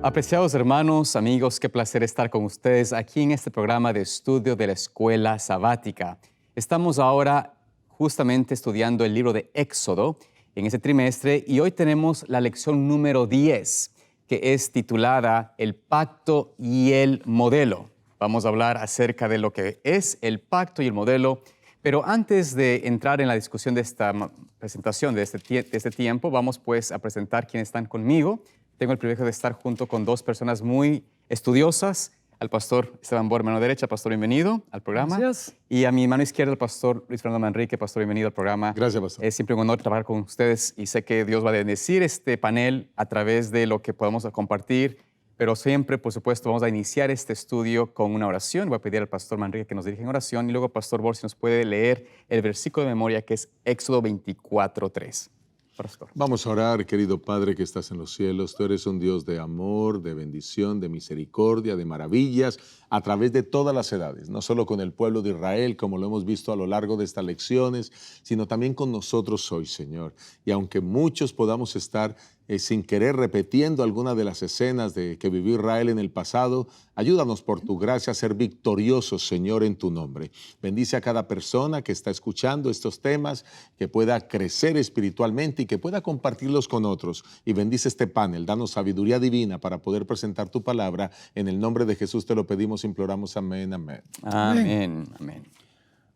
Apreciados hermanos, amigos, qué placer estar con ustedes aquí en este programa de estudio de la Escuela Sabática. Estamos ahora justamente estudiando el libro de Éxodo en este trimestre y hoy tenemos la lección número 10, que es titulada El Pacto y el Modelo. Vamos a hablar acerca de lo que es el pacto y el modelo, pero antes de entrar en la discusión de esta presentación, de este tiempo, vamos pues a presentar quienes están conmigo. Tengo el privilegio de estar junto con dos personas muy estudiosas, al pastor Esteban Bor, mano derecha. Pastor, bienvenido al programa. Gracias. Y a mi mano izquierda, el pastor Luis Fernando Manrique. Pastor, bienvenido al programa. Gracias, pastor. Es siempre un honor trabajar con ustedes y sé que Dios va a bendecir este panel a través de lo que podamos compartir, pero siempre, por supuesto, vamos a iniciar este estudio con una oración. Voy a pedir al pastor Manrique que nos dirija en oración y luego, pastor Bor, si nos puede leer el versículo de memoria que es Éxodo 24:3. Pastor. Vamos a orar, querido Padre que estás en los cielos. Tú eres un Dios de amor, de bendición, de misericordia, de maravillas, a través de todas las edades, no solo con el pueblo de Israel, como lo hemos visto a lo largo de estas lecciones, sino también con nosotros hoy, Señor. Y aunque muchos podamos estar sin querer repitiendo alguna de las escenas que vivió Israel en el pasado, ayúdanos por tu gracia a ser victoriosos, Señor, en tu nombre. Bendice a cada persona que está escuchando estos temas, que pueda crecer espiritualmente y que pueda compartirlos con otros. Y bendice este panel, danos sabiduría divina para poder presentar tu palabra. En el nombre de Jesús te lo pedimos, imploramos, amén, amén. Amén, amén.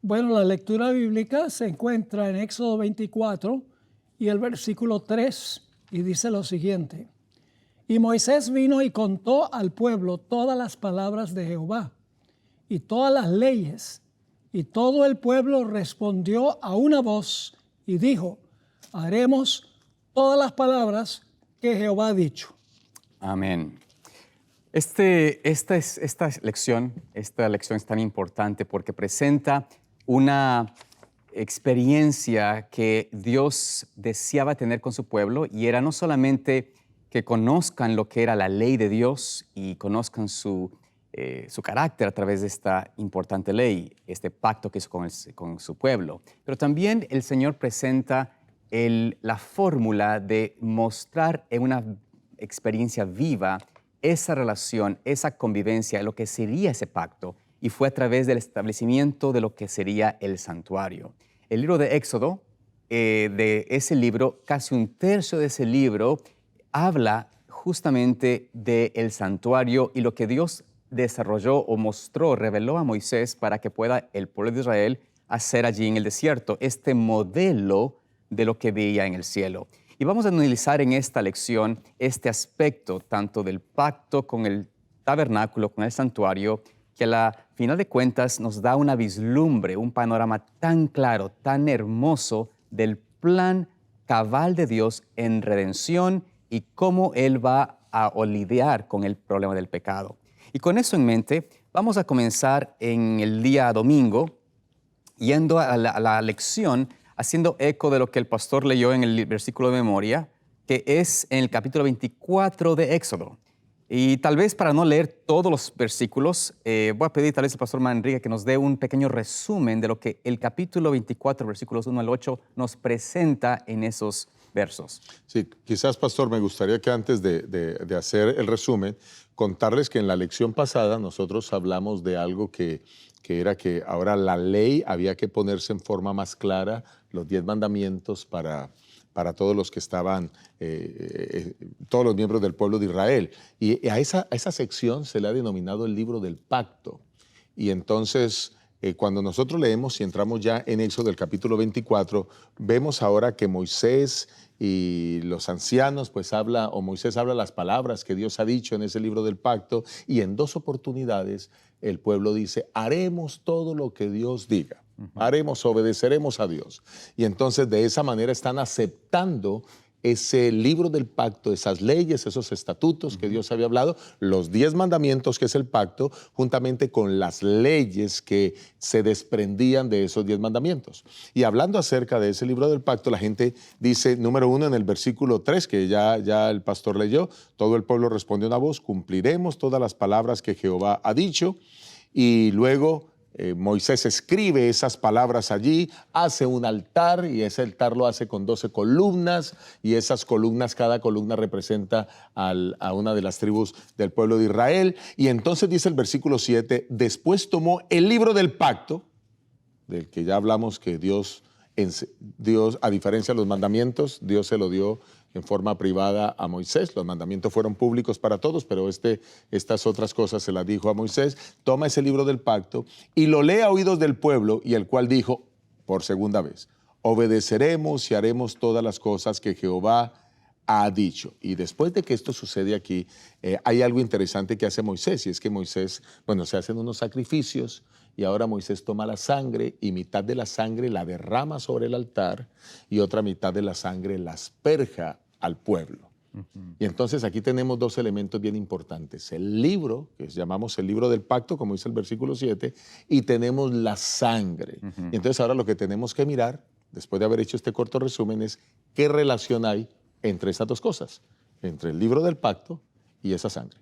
Bueno, la lectura bíblica se encuentra en Éxodo 24 y el versículo 3, y dice lo siguiente: Y Moisés vino y contó al pueblo todas las palabras de Jehová y todas las leyes, y todo el pueblo respondió a una voz y dijo: haremos todas las palabras que Jehová ha dicho. Amén. Esta lección es tan importante porque presenta una experiencia que Dios deseaba tener con su pueblo, y era no solamente que conozcan lo que era la ley de Dios y conozcan su carácter a través de esta importante ley, este pacto que hizo con su pueblo, pero también el Señor presenta la fórmula de mostrar en una experiencia viva esa relación, esa convivencia, lo que sería ese pacto, y fue a través del establecimiento de lo que sería el santuario. El libro de Éxodo, de ese libro, casi un tercio de ese libro, habla justamente del santuario y lo que Dios desarrolló o mostró, reveló a Moisés para que pueda el pueblo de Israel hacer allí en el desierto, este modelo de lo que veía en el cielo. Y vamos a analizar en esta lección este aspecto tanto del pacto con el tabernáculo, con el santuario, que a la final de cuentas nos da una vislumbre, un panorama tan claro, tan hermoso del plan cabal de Dios en redención y cómo Él va a lidiar con el problema del pecado. Y con eso en mente, vamos a comenzar en el día domingo, yendo a la lección, haciendo eco de lo que el pastor leyó en el versículo de memoria, que es en el capítulo 24 de Éxodo. Y tal vez para no leer todos los versículos, voy a pedir tal vez al pastor Manrique que nos dé un pequeño resumen de lo que el capítulo 24, versículos 1 al 8, nos presenta en esos versos. Sí, quizás, pastor, me gustaría que antes de hacer el resumen, contarles que en la lección pasada nosotros hablamos de algo que era que ahora la ley había que ponerse en forma más clara, los 10 mandamientos para todos los que estaban, todos los miembros del pueblo de Israel. Y a esa sección se le ha denominado el libro del pacto. Y entonces, cuando nosotros leemos y entramos ya en Éxodo del capítulo 24, vemos ahora que Moisés y los ancianos, pues Moisés habla las palabras que Dios ha dicho en ese libro del pacto, y en 2 oportunidades el pueblo dice: haremos todo lo que Dios diga. Obedeceremos a Dios. Y entonces de esa manera están aceptando ese libro del pacto, esas leyes, esos estatutos que Dios había hablado, los 10 mandamientos que es el pacto, juntamente con las leyes que se desprendían de esos 10 mandamientos. Y hablando acerca de ese libro del pacto, la gente dice, número 1, en el versículo 3, que ya el pastor leyó: todo el pueblo respondió una voz, cumpliremos todas las palabras que Jehová ha dicho. Y luego Moisés escribe esas palabras allí, hace un altar y ese altar lo hace con 12 columnas y esas columnas, cada columna representa a una de las tribus del pueblo de Israel. Y entonces dice el versículo 7, después tomó el libro del pacto, del que ya hablamos que Dios, a diferencia de los mandamientos, Dios se lo dio en forma privada a Moisés. Los mandamientos fueron públicos para todos, pero estas otras cosas se las dijo a Moisés. Toma ese libro del pacto y lo lee a oídos del pueblo, y el cual dijo por segunda vez, obedeceremos y haremos todas las cosas que Jehová ha dicho. Y después de que esto sucede aquí, hay algo interesante que hace Moisés, y es que Moisés, se hacen unos sacrificios, y ahora Moisés toma la sangre y mitad de la sangre la derrama sobre el altar y otra mitad de la sangre la asperja al pueblo. Y entonces aquí tenemos dos elementos bien importantes. El libro, que llamamos el libro del pacto, como dice el versículo 7, y tenemos la sangre. Y entonces ahora lo que tenemos que mirar, después de haber hecho este corto resumen, es qué relación hay entre estas dos cosas, entre el libro del pacto y esa sangre.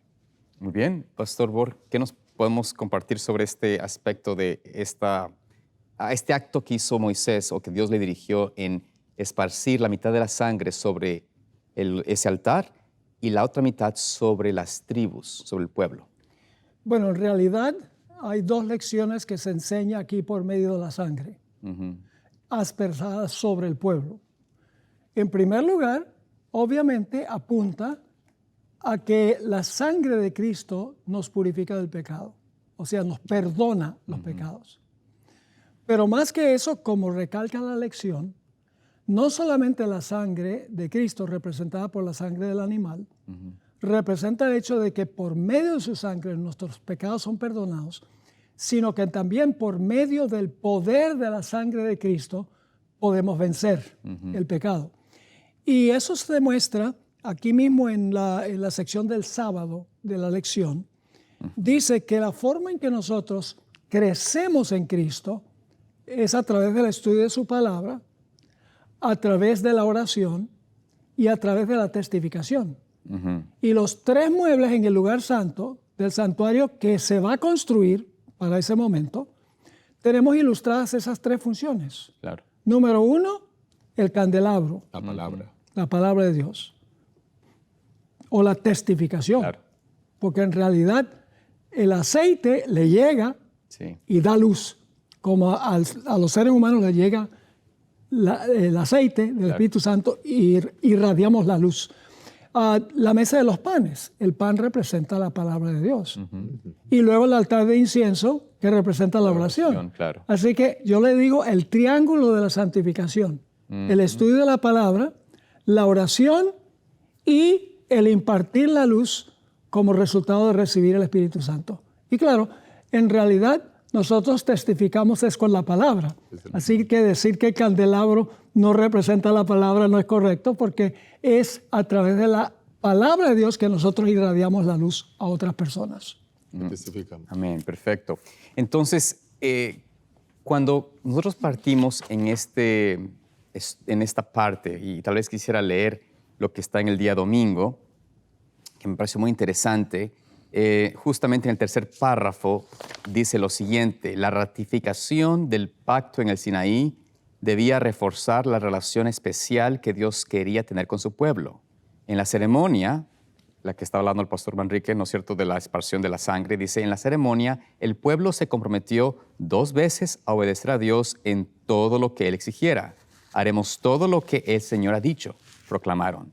Muy bien, Pastor Borg, ¿qué nos podemos compartir sobre este aspecto de este acto que hizo Moisés o que Dios le dirigió en esparcir la mitad de la sangre sobre ese altar y la otra mitad sobre las tribus, sobre el pueblo? Bueno, en realidad hay dos lecciones que se enseña aquí por medio de la sangre, aspersadas sobre el pueblo. En primer lugar, obviamente apunta a que la sangre de Cristo nos purifica del pecado, o sea, nos perdona los pecados. Pero más que eso, como recalca la lección, no solamente la sangre de Cristo representada por la sangre del animal, representa el hecho de que por medio de su sangre nuestros pecados son perdonados, sino que también por medio del poder de la sangre de Cristo podemos vencer el pecado. Y eso se demuestra aquí mismo en la sección del sábado de la lección. Dice que la forma en que nosotros crecemos en Cristo es a través del estudio de su palabra, a través de la oración y a través de la testificación. Y los tres muebles en el lugar santo del santuario que se va a construir para ese momento, tenemos ilustradas esas tres funciones. Claro. Número uno, el candelabro. La palabra. La palabra de Dios. O la testificación. Claro. Porque en realidad el aceite le llega y da luz. Como a los seres humanos le llega el aceite del Espíritu Santo y irradiamos la luz. La mesa de los panes. El pan representa la palabra de Dios. Y luego el altar de incienso, que representa la oración. Claro. Así que yo le digo el triángulo de la santificación. El estudio de la palabra, la oración y el impartir la luz como resultado de recibir el Espíritu Santo. Y claro, en realidad nosotros testificamos es con la palabra. Así que decir que el candelabro no representa la palabra no es correcto, porque es a través de la palabra de Dios que nosotros irradiamos la luz a otras personas. Testificamos. Amén, perfecto. Entonces, cuando nosotros partimos en esta parte, y tal vez quisiera leer lo que está en el día domingo, que me pareció muy interesante, justamente en el tercer párrafo dice lo siguiente: la ratificación del pacto en el Sinaí debía reforzar la relación especial que Dios quería tener con su pueblo. En la ceremonia, la que está hablando el pastor Manrique, ¿no es cierto?, de la esparción de la sangre, dice, en la ceremonia el pueblo se comprometió 2 veces a obedecer a Dios en todo lo que Él exigiera. Haremos todo lo que el Señor ha dicho, proclamaron.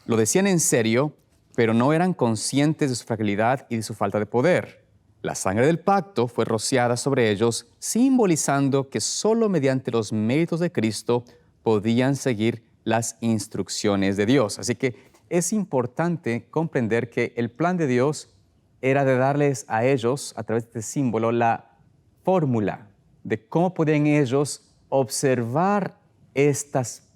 Lo decían en serio, pero no eran conscientes de su fragilidad y de su falta de poder. La sangre del pacto fue rociada sobre ellos, simbolizando que solo mediante los méritos de Cristo podían seguir las instrucciones de Dios. Así que es importante comprender que el plan de Dios era de darles a ellos, a través de este símbolo, la fórmula de cómo podían ellos observar estas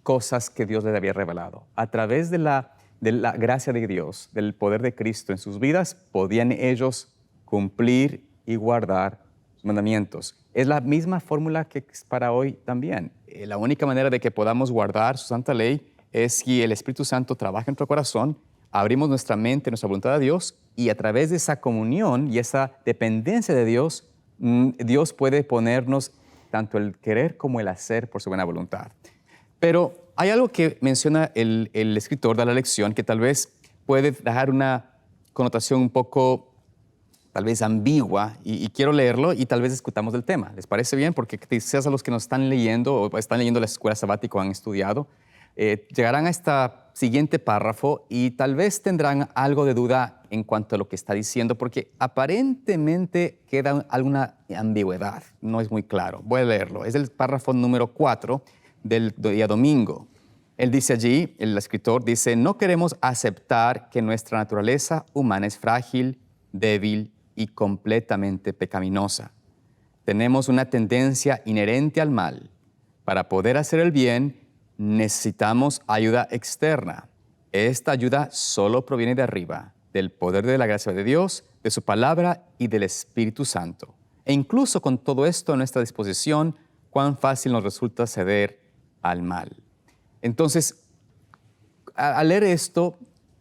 cosas que Dios les había revelado. A través de la gracia de Dios, del poder de Cristo en sus vidas, podían ellos cumplir y guardar sus mandamientos. Es la misma fórmula que es para hoy también. La única manera de que podamos guardar su santa ley es si el Espíritu Santo trabaja en nuestro corazón, abrimos nuestra mente, nuestra voluntad a Dios, y a través de esa comunión y esa dependencia de Dios, Dios puede ponernos tanto el querer como el hacer por su buena voluntad. Pero hay algo que menciona el escritor de la lección que tal vez puede dejar una connotación un poco, tal vez ambigua, y quiero leerlo y tal vez discutamos del tema. ¿Les parece bien? Porque quizás a los que nos están leyendo o están leyendo la escuela sabática o han estudiado, llegarán a este siguiente párrafo y tal vez tendrán algo de duda en cuanto a lo que está diciendo, porque aparentemente queda alguna ambigüedad, no es muy claro. Voy a leerlo. Es el párrafo número 4 del día domingo. Él dice allí, el escritor dice, no queremos aceptar que nuestra naturaleza humana es frágil, débil y completamente pecaminosa. Tenemos una tendencia inherente al mal. Para poder hacer el bien, necesitamos ayuda externa. Esta ayuda solo proviene de arriba, del poder de la gracia de Dios, de su palabra y del Espíritu Santo. E incluso con todo esto a nuestra disposición, cuán fácil nos resulta ceder al mal. Entonces, al leer esto,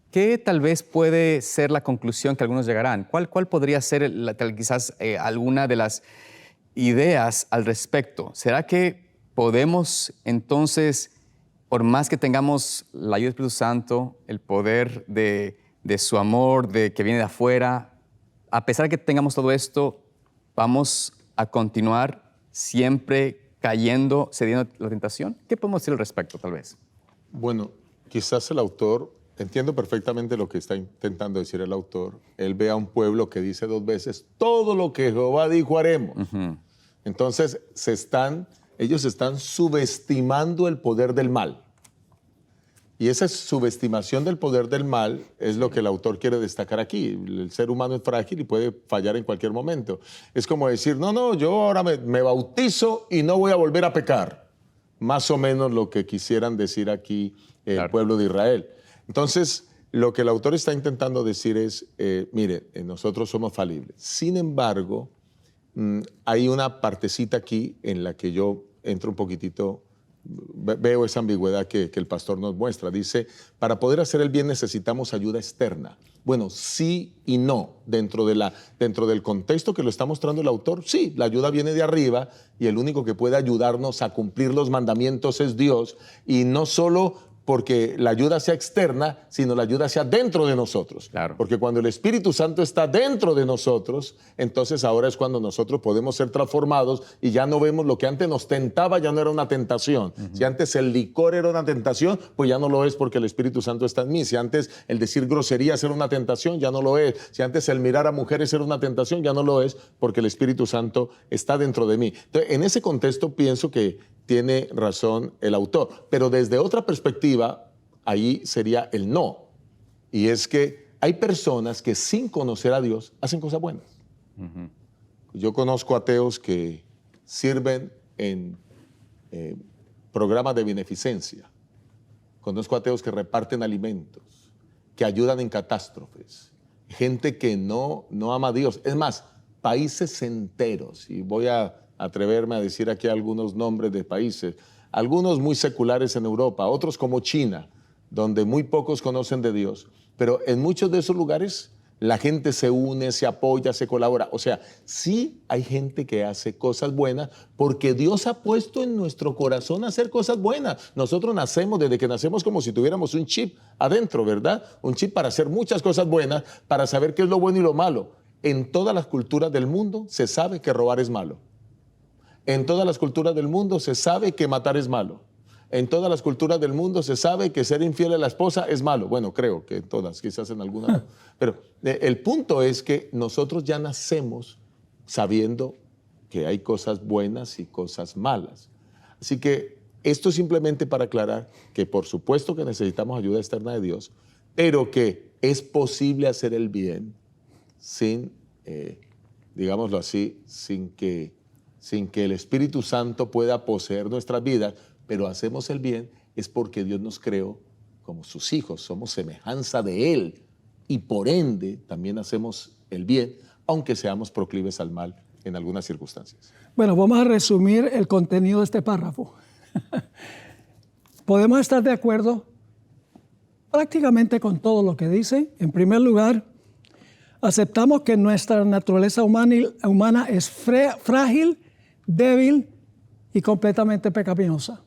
¿qué tal vez puede ser la conclusión que algunos llegarán? ¿Cuál podría ser quizás alguna de las ideas al respecto? ¿Será que podemos entonces, por más que tengamos la ayuda del Espíritu Santo, el poder de su amor, que viene de afuera, a pesar de que tengamos todo esto, vamos a continuar siempre cayendo, cediendo a la tentación? ¿Qué podemos decir al respecto, tal vez? Bueno, quizás el autor, entiendo perfectamente lo que está intentando decir el autor. Él ve a un pueblo que dice 2 veces, todo lo que Jehová dijo haremos. Entonces, ellos están subestimando el poder del mal. Y esa subestimación del poder del mal es lo que el autor quiere destacar aquí. El ser humano es frágil y puede fallar en cualquier momento. Es como decir, no, yo ahora me bautizo y no voy a volver a pecar. Más o menos lo que quisieran decir aquí el pueblo de Israel. Entonces, lo que el autor está intentando decir es, mire, nosotros somos falibles. Sin embargo, hay una partecita aquí en la que yo entro un poquitito, veo esa ambigüedad que el pastor nos muestra. Dice, para poder hacer el bien necesitamos ayuda externa. Bueno, sí y no. Dentro del contexto que lo está mostrando el autor, sí, la ayuda viene de arriba y el único que puede ayudarnos a cumplir los mandamientos es Dios. Y no solo porque la ayuda sea externa, sino la ayuda sea dentro de nosotros. Claro. Porque cuando el Espíritu Santo está dentro de nosotros, entonces ahora es cuando nosotros podemos ser transformados y ya no vemos lo que antes nos tentaba, ya no era una tentación. Si antes el licor era una tentación, pues ya no lo es porque el Espíritu Santo está en mí. Si antes el decir groserías era una tentación, ya no lo es. Si antes el mirar a mujeres era una tentación, ya no lo es porque el Espíritu Santo está dentro de mí. Entonces, en ese contexto pienso que tiene razón el autor, pero desde otra perspectiva, ahí sería el no. Y es que hay personas que sin conocer a Dios hacen cosas buenas. Yo conozco ateos que sirven en programas de beneficencia. Conozco ateos que reparten alimentos, que ayudan en catástrofes. Gente que no ama a Dios. Es más, países enteros, y voy a atreverme a decir aquí algunos nombres de países, algunos muy seculares en Europa, otros como China, donde muy pocos conocen de Dios, pero en muchos de esos lugares la gente se une, se apoya, se colabora. O sea, sí hay gente que hace cosas buenas porque Dios ha puesto en nuestro corazón hacer cosas buenas. Nosotros desde que nacemos como si tuviéramos un chip adentro, ¿verdad? Un chip para hacer muchas cosas buenas, para saber qué es lo bueno y lo malo. En todas las culturas del mundo se sabe que robar es malo. En todas las culturas del mundo se sabe que matar es malo. En todas las culturas del mundo se sabe que ser infiel a la esposa es malo. Bueno, creo que en todas, quizás en algunas no. Pero el punto es que nosotros ya nacemos sabiendo que hay cosas buenas y cosas malas. Así que esto es simplemente para aclarar que por supuesto que necesitamos ayuda externa de Dios, pero que es posible hacer el bien sin, digámoslo así, sin que el Espíritu Santo pueda poseer nuestras vidas, pero hacemos el bien es porque Dios nos creó como sus hijos, somos semejanza de Él y por ende también hacemos el bien, aunque seamos proclives al mal en algunas circunstancias. Bueno, vamos a resumir el contenido de este párrafo. Podemos estar de acuerdo prácticamente con todo lo que dice. En primer lugar, Aceptamos que nuestra naturaleza humana es frágil, débil y completamente pecaminosa.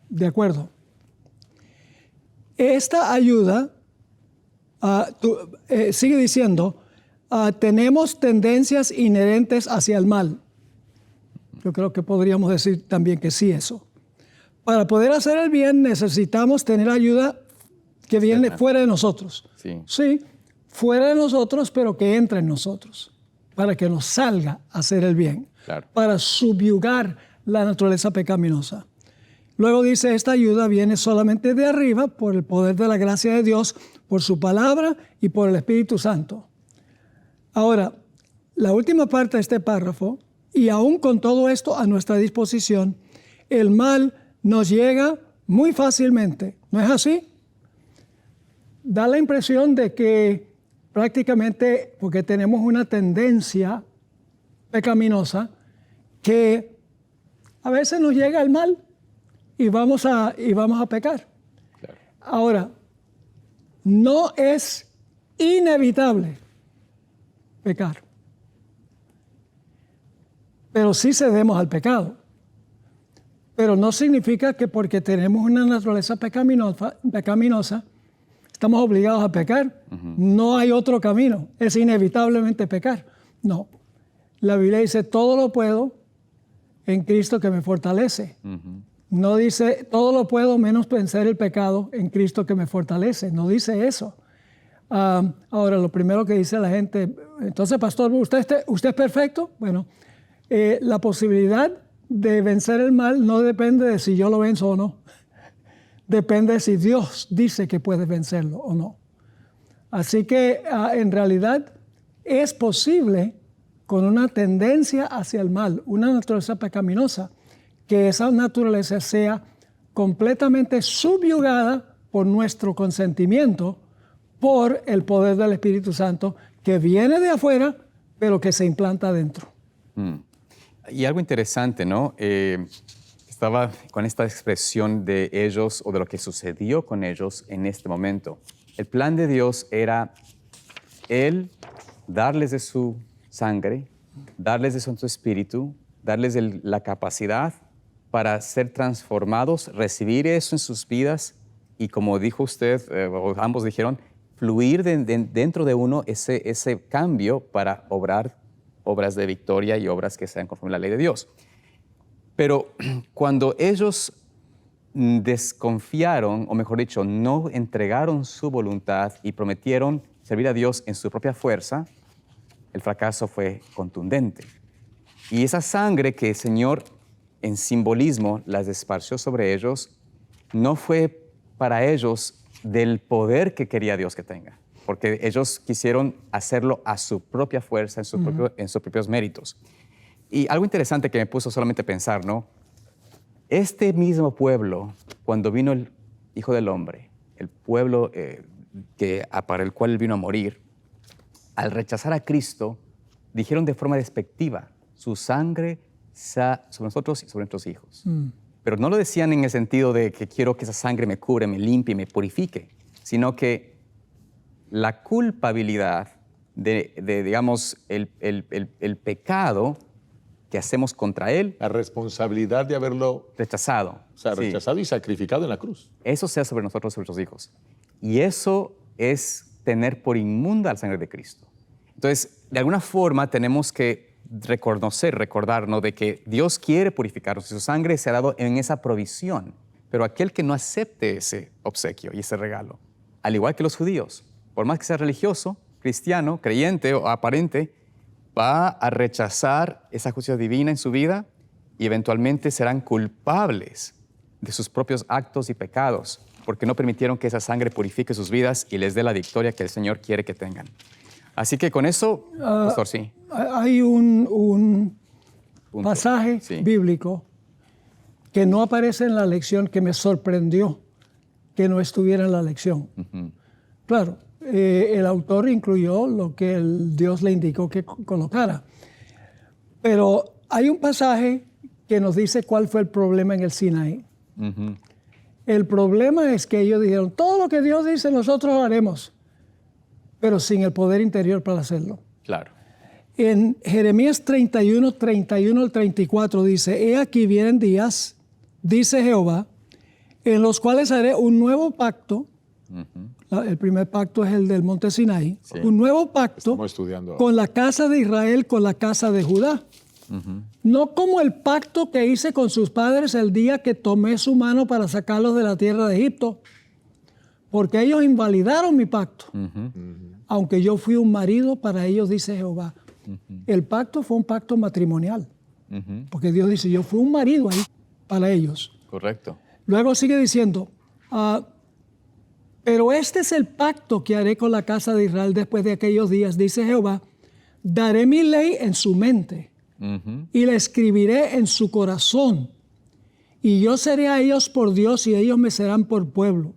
¿De acuerdo? Esta ayuda, sigue diciendo, tenemos tendencias inherentes hacia el mal. Yo creo que podríamos decir también que sí eso. Para poder hacer el bien necesitamos tener ayuda que viene fuera de nosotros. Sí, fuera de nosotros, pero que entre en nosotros, para que nos salga a hacer el bien, para subyugar la naturaleza pecaminosa. Luego dice, esta ayuda viene solamente de arriba por el poder de la gracia de Dios, por su palabra y por el Espíritu Santo. Ahora, la última parte de este párrafo, y aún con todo esto a nuestra disposición, el mal nos llega muy fácilmente. ¿No es así? Da la impresión de que prácticamente, porque tenemos una tendencia pecaminosa, que a veces nos llega el mal y vamos a pecar. Claro. Ahora, no es inevitable pecar, pero sí cedemos al pecado. Pero no significa que porque tenemos una naturaleza pecaminosa estamos obligados a pecar. No hay otro camino, es inevitablemente pecar. No, la Biblia dice, todo lo puedo en Cristo que me fortalece. No dice, todo lo puedo menos vencer el pecado en Cristo que me fortalece. No dice eso. Ahora, lo primero que dice la gente, entonces, pastor, ¿usted es perfecto? Bueno, la posibilidad de vencer el mal no depende de si yo lo venzo o no. Depende de si Dios dice que puede vencerlo o no. Así que, en realidad, es posible, con una tendencia hacia el mal, una naturaleza pecaminosa, que esa naturaleza sea completamente subyugada por nuestro consentimiento, por el poder del Espíritu Santo, que viene de afuera, pero que se implanta adentro. Y algo interesante, ¿no? Estaba con esta expresión de ellos o de lo que sucedió con ellos en este momento. El plan de Dios era Él darles de su sangre, darles de su espíritu, darles la capacidad para ser transformados, recibir eso en sus vidas y, como dijo usted, o ambos dijeron, fluir dentro de uno ese cambio para obrar obras de victoria y obras que sean conforme a la ley de Dios. Pero cuando ellos desconfiaron, o mejor dicho, no entregaron su voluntad y prometieron servir a Dios en su propia fuerza, el fracaso fue contundente. Y esa sangre que el Señor, en simbolismo, las esparció sobre ellos, no fue para ellos del poder que quería Dios que tenga, porque ellos quisieron hacerlo a su propia fuerza, en sus propios méritos. Y algo interesante que me puso solamente a pensar, ¿no? Este mismo pueblo, cuando vino el Hijo del Hombre, el pueblo para el cual Él vino a morir, al rechazar a Cristo, dijeron de forma despectiva, su sangre sea sobre nosotros y sobre nuestros hijos. Pero no lo decían en el sentido de que quiero que esa sangre me cure, me limpie, me purifique, sino que la culpabilidad digamos, el pecado que hacemos contra Él. La responsabilidad de haberlo rechazado. O sea, rechazado y sacrificado en la cruz. Eso sea sobre nosotros, sobre nuestros hijos. Y eso es tener por inmunda la sangre de Cristo. Entonces, de alguna forma tenemos que recordarnos de que Dios quiere purificarnos y su sangre se ha dado en esa provisión. Pero aquel que no acepte ese obsequio y ese regalo, al igual que los judíos, por más que sea religioso, cristiano, creyente o aparente, va a rechazar esa justicia divina en su vida y eventualmente serán culpables de sus propios actos y pecados porque no permitieron que esa sangre purifique sus vidas y les dé la victoria que el Señor quiere que tengan. Así que con eso, pastor, sí. Hay un pasaje bíblico que no aparece en la lección que me sorprendió que no estuviera en la lección. Claro, el autor incluyó lo que Dios le indicó que colocara. Pero hay un pasaje que nos dice cuál fue el problema en el Sinaí. El problema es que ellos dijeron, todo lo que Dios dice nosotros lo haremos. pero sin el poder interior para hacerlo. Claro. En Jeremías 31, 31 al 34 dice, he aquí vienen días, dice Jehová, en los cuales haré un nuevo pacto. El primer pacto es el del monte Sinaí. Sí. Un nuevo pacto Estamos estudiando. con la casa de Israel, con la casa de Judá. No como el pacto que hice con sus padres el día que tomé su mano para sacarlos de la tierra de Egipto, porque ellos invalidaron mi pacto, aunque yo fui un marido para ellos, dice Jehová. El pacto fue un pacto matrimonial, porque Dios dice, yo fui un marido ahí para ellos. Correcto. Luego sigue diciendo, pero este es el pacto que haré con la casa de Israel después de aquellos días, dice Jehová, daré mi ley en su mente y la escribiré en su corazón, y yo seré a ellos por Dios y ellos me serán por pueblo.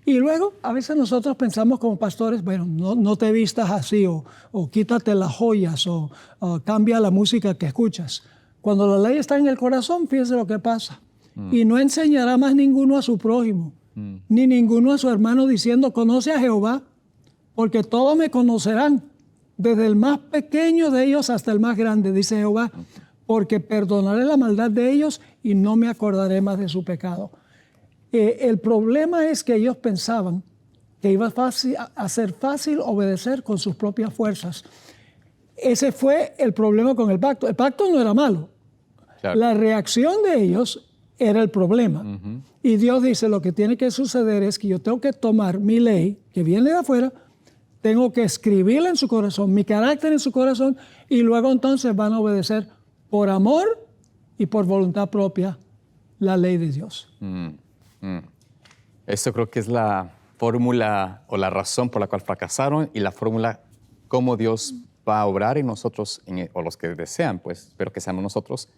Y luego, a veces nosotros pensamos como pastores, bueno, no te vistas así, o quítate las joyas, o cambia la música que escuchas. Cuando la ley está en el corazón, fíjese lo que pasa. Y no enseñará más ninguno a su prójimo, ni ninguno a su hermano diciendo, conoce a Jehová, porque todos me conocerán, desde el más pequeño de ellos hasta el más grande, dice Jehová, porque perdonaré la maldad de ellos y no me acordaré más de su pecado. El problema es que ellos pensaban que iba a ser fácil obedecer con sus propias fuerzas. Ese fue el problema con el pacto. El pacto no era malo. Claro. La reacción de ellos era el problema. Y Dios dice, lo que tiene que suceder es que yo tengo que tomar mi ley, que viene de afuera, tengo que escribirla en su corazón, mi carácter en su corazón, y luego entonces van a obedecer por amor y por voluntad propia la ley de Dios. Eso creo que es la fórmula o la razón por la cual fracasaron y la fórmula cómo Dios va a obrar en nosotros, o los que desean, pues, espero que seamos nosotros,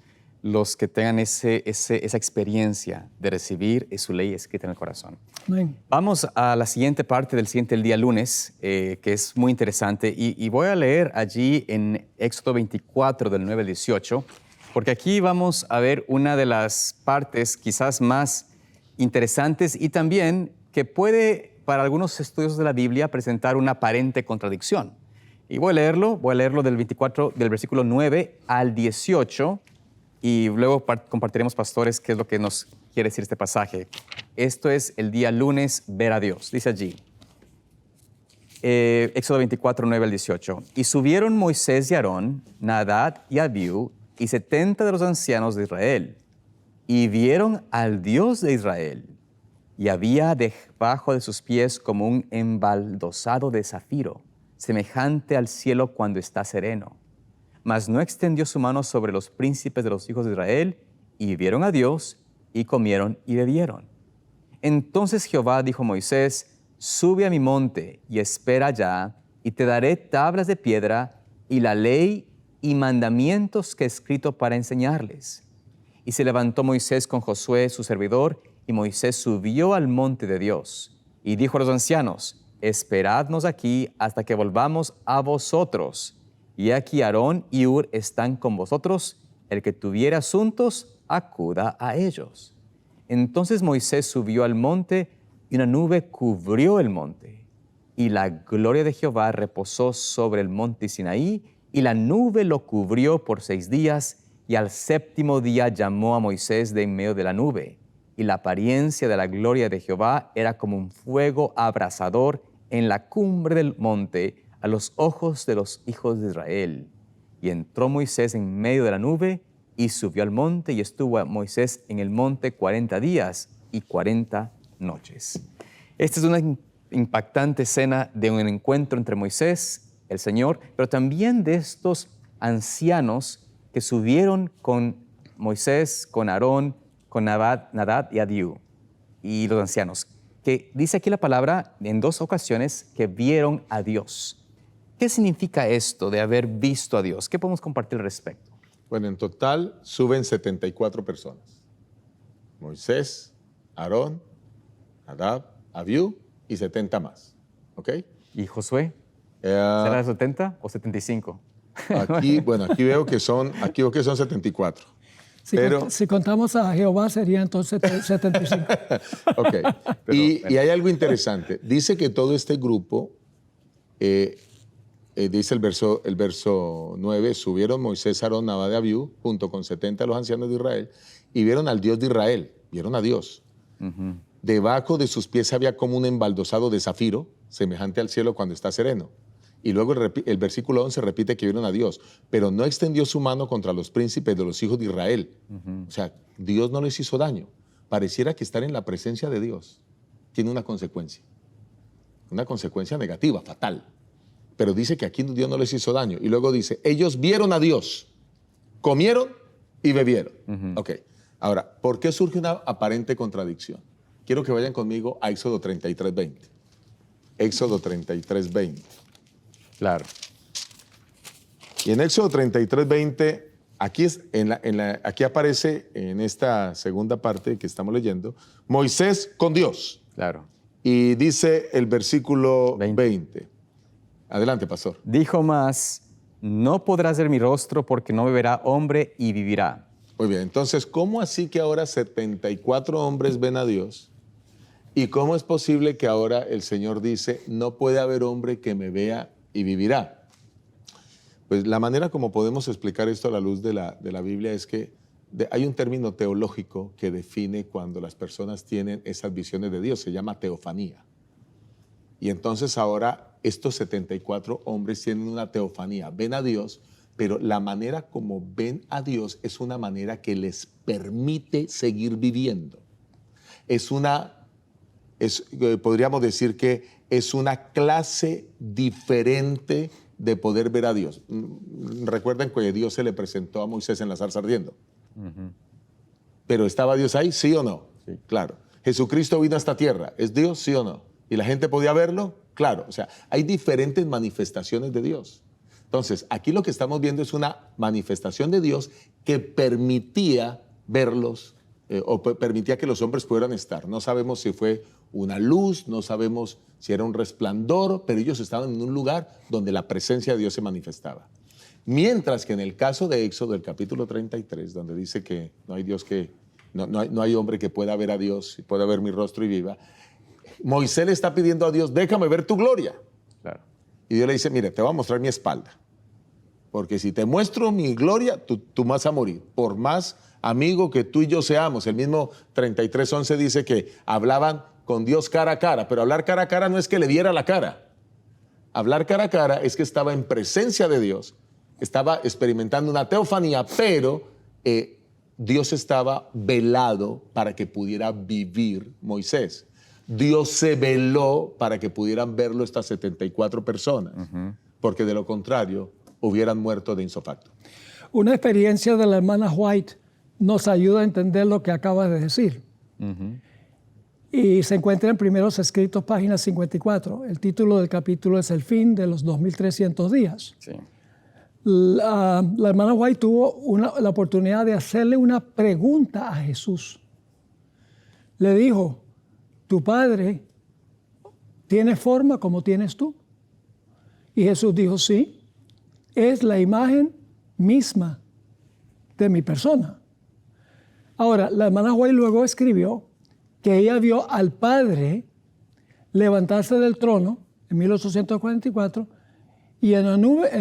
los que tengan esa experiencia de recibir su ley escrita en el corazón. Amén. Vamos a la siguiente parte del día lunes, que es muy interesante, y voy a leer allí en Éxodo 24, del 9 al 18, porque aquí vamos a ver una de las partes quizás más interesantes y también que puede, para algunos estudios de la Biblia, presentar una aparente contradicción. Y voy a leerlo del 24, del versículo 9 al 18, y luego compartiremos, pastores, qué es lo que nos quiere decir este pasaje. Esto es el día lunes, ver a Dios. Dice allí, Éxodo 24, 9 al 18. Y subieron Moisés y Aarón, Nadab y Abiú, y 70 de los ancianos de Israel, y vieron al Dios de Israel, y había debajo de sus pies como un embaldosado de zafiro, semejante al cielo cuando está sereno. Mas no extendió su mano sobre los príncipes de los hijos de Israel, y vieron a Dios, y comieron y bebieron. Entonces Jehová dijo a Moisés, sube a mi monte y espera allá, y te daré tablas de piedra, y la ley y mandamientos que he escrito para enseñarles. Y se levantó Moisés con Josué, su servidor, y Moisés subió al monte de Dios. Y dijo a los ancianos, esperadnos aquí hasta que volvamos a vosotros. Y aquí Aarón y Hur están con vosotros. El que tuviere asuntos, acuda a ellos. Entonces Moisés subió al monte, y una nube cubrió el monte. Y la gloria de Jehová reposó sobre el monte Sinaí, y la nube lo cubrió por 6 días, y al 7º día llamó a Moisés de en medio de la nube. Y la apariencia de la gloria de Jehová era como un fuego abrasador en la cumbre del monte, a los ojos de los hijos de Israel. Y entró Moisés en medio de la nube, y subió al monte, y estuvo Moisés en el monte 40 días y 40 noches. Esta es una impactante escena de un encuentro entre Moisés, el Señor, pero también de estos ancianos que subieron con Moisés, con Aarón, con Nadab y Abiú, y los ancianos, que dice aquí la palabra en 2 ocasiones que vieron a Dios. ¿Qué significa esto de haber visto a Dios? ¿Qué podemos compartir al respecto? Bueno, en total suben 74 personas. Moisés, Aarón, Nadab, Abiú y 70 más. ¿Ok? ¿Y Josué? ¿Será 70 o 75? Aquí veo que son 74. Si contamos a Jehová sería entonces 75. Ok. Y hay algo interesante. Dice que todo este grupo Dice el verso 9, subieron Moisés, Aarón, Nadab de Abiú, junto con 70 de los ancianos de Israel, y vieron al Dios de Israel, vieron a Dios. Debajo de sus pies había como un embaldosado de zafiro, semejante al cielo cuando está sereno. Y luego el versículo 11 repite que vieron a Dios, pero no extendió su mano contra los príncipes de los hijos de Israel. O sea, Dios no les hizo daño. Pareciera que estar en la presencia de Dios tiene una consecuencia negativa, fatal. Pero dice que aquí Dios no les hizo daño. Y luego dice, ellos vieron a Dios, comieron y bebieron. Ok, ahora, ¿por qué surge una aparente contradicción? Quiero que vayan conmigo a Éxodo 33:20. Éxodo 33:20. Claro. Y en Éxodo 33:20, aquí aparece en esta segunda parte que estamos leyendo, Moisés con Dios. Claro. Y dice el versículo 20. Adelante, pastor. Dijo más, no podrás ver mi rostro porque no me verá hombre y vivirá. Muy bien, entonces, ¿cómo así que ahora 74 hombres ven a Dios? ¿Y cómo es posible que ahora el Señor dice, no puede haber hombre que me vea y vivirá? Pues la manera como podemos explicar esto a la luz de la Biblia es que hay un término teológico que define cuando las personas tienen esas visiones de Dios, se llama teofanía. Y entonces ahora estos 74 hombres tienen una teofanía, ven a Dios, pero la manera como ven a Dios es una manera que les permite seguir viviendo. Podríamos decir que es una clase diferente de poder ver a Dios. Recuerden que Dios se le presentó a Moisés en la zarza ardiendo. ¿Pero estaba Dios ahí, sí o no? Sí. Claro. ¿Jesucristo vino a esta tierra? ¿Es Dios, sí o no? ¿Y la gente podía verlo? Claro. O sea, hay diferentes manifestaciones de Dios. Entonces, aquí lo que estamos viendo es una manifestación de Dios que permitía verlos o permitía que los hombres pudieran estar. No sabemos si fue una luz, no sabemos si era un resplandor, pero ellos estaban en un lugar donde la presencia de Dios se manifestaba. Mientras que en el caso de Éxodo, el capítulo 33, donde dice que no hay Dios no hay hombre que pueda ver a Dios y pueda ver mi rostro y viva, Moisés le está pidiendo a Dios, déjame ver tu gloria. Claro. Y Dios le dice, mire, te voy a mostrar mi espalda, porque si te muestro mi gloria, tú vas a morir, por más amigo que tú y yo seamos. El mismo 33:11 dice que hablaban con Dios cara a cara, pero hablar cara a cara no es que le viera la cara. Hablar cara a cara es que estaba en presencia de Dios, estaba experimentando una teofanía, pero Dios estaba velado para que pudiera vivir Moisés. Dios se veló para que pudieran verlo estas 74 personas, porque de lo contrario hubieran muerto de insofacto. Una experiencia de la hermana White nos ayuda a entender lo que acaba de decir. Y se encuentra en Primeros Escritos, página 54. El título del capítulo es El fin de los 2300 días. Sí. La hermana White tuvo la oportunidad de hacerle una pregunta a Jesús. Le dijo, ¿tu padre tiene forma como tienes tú? Y Jesús dijo, sí, es la imagen misma de mi persona. Ahora, la hermana White luego escribió que ella vio al Padre levantarse del trono en 1844 y en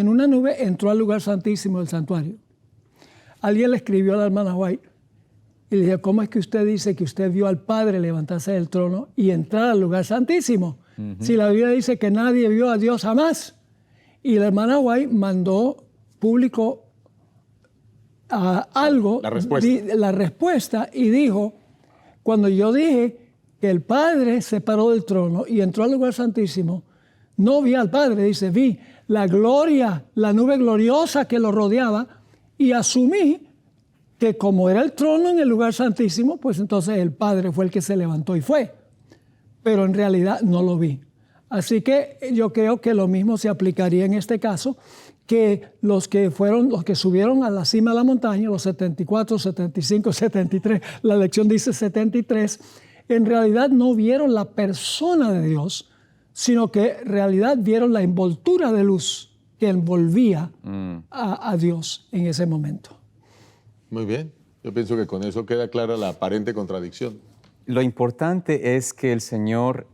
una nube entró al lugar santísimo del santuario. Alguien le escribió a la hermana White y le dijo, ¿cómo es que usted dice que usted vio al Padre levantarse del trono y entrar al lugar santísimo? Si la Biblia dice que nadie vio a Dios jamás. Y la hermana White publicó la respuesta y dijo, cuando yo dije que el Padre se paró del trono y entró al lugar santísimo, no vi al Padre, dice, vi la gloria, la nube gloriosa que lo rodeaba y asumí que como era el trono en el lugar santísimo, pues entonces el Padre fue el que se levantó y fue. Pero en realidad no lo vi. Así que yo creo que lo mismo se aplicaría en este caso, que los que subieron a la cima de la montaña, los 74, 75, 73, la lección dice 73, en realidad no vieron la persona de Dios, sino que en realidad vieron la envoltura de luz que envolvía a Dios en ese momento. Muy bien. Yo pienso que con eso queda clara la aparente contradicción. Lo importante es que el Señor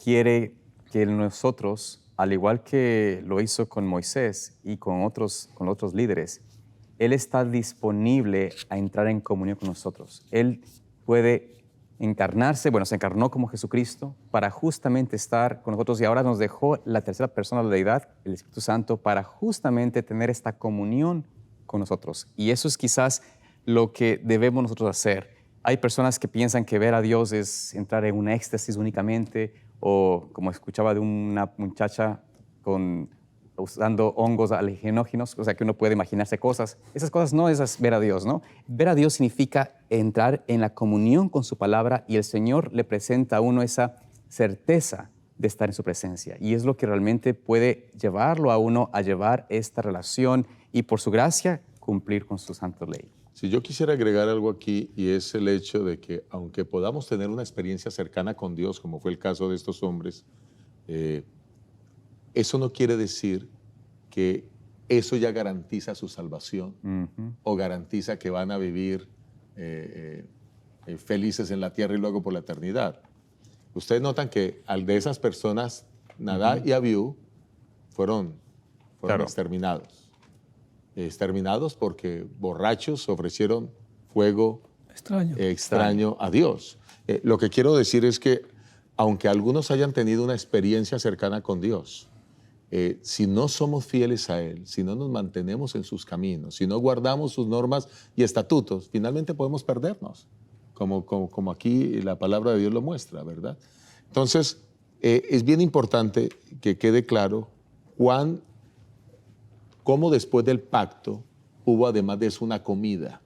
quiere que nosotros al igual que lo hizo con Moisés y con otros líderes, Él está disponible a entrar en comunión con nosotros. Él puede encarnarse, se encarnó como Jesucristo para justamente estar con nosotros y ahora nos dejó la tercera persona de la deidad, el Espíritu Santo, para justamente tener esta comunión con nosotros. Y eso es quizás lo que debemos nosotros hacer. Hay personas que piensan que ver a Dios es entrar en un éxtasis únicamente, o como escuchaba de una muchacha usando hongos alucinógenos, o sea que uno puede imaginarse cosas. Esas cosas no es ver a Dios, ¿no? Ver a Dios significa entrar en la comunión con su palabra y el Señor le presenta a uno esa certeza de estar en su presencia. Y es lo que realmente puede llevarlo a uno a llevar esta relación y por su gracia cumplir con su santa ley. Si yo quisiera agregar algo aquí, y es el hecho de que aunque podamos tener una experiencia cercana con Dios, como fue el caso de estos hombres, eso no quiere decir que eso ya garantiza su salvación o garantiza que van a vivir felices en la tierra y luego por la eternidad. Ustedes notan que al de esas personas, Nadab y Abiú fueron Claro. exterminados. Exterminados porque borrachos ofrecieron fuego extraño a Dios. Lo que quiero decir es que aunque algunos hayan tenido una experiencia cercana con Dios, si no somos fieles a Él, si no nos mantenemos en sus caminos, si no guardamos sus normas y estatutos, finalmente podemos perdernos, como aquí la palabra de Dios lo muestra, ¿verdad? Entonces, es bien importante que quede claro cómo después del pacto hubo además de eso una comida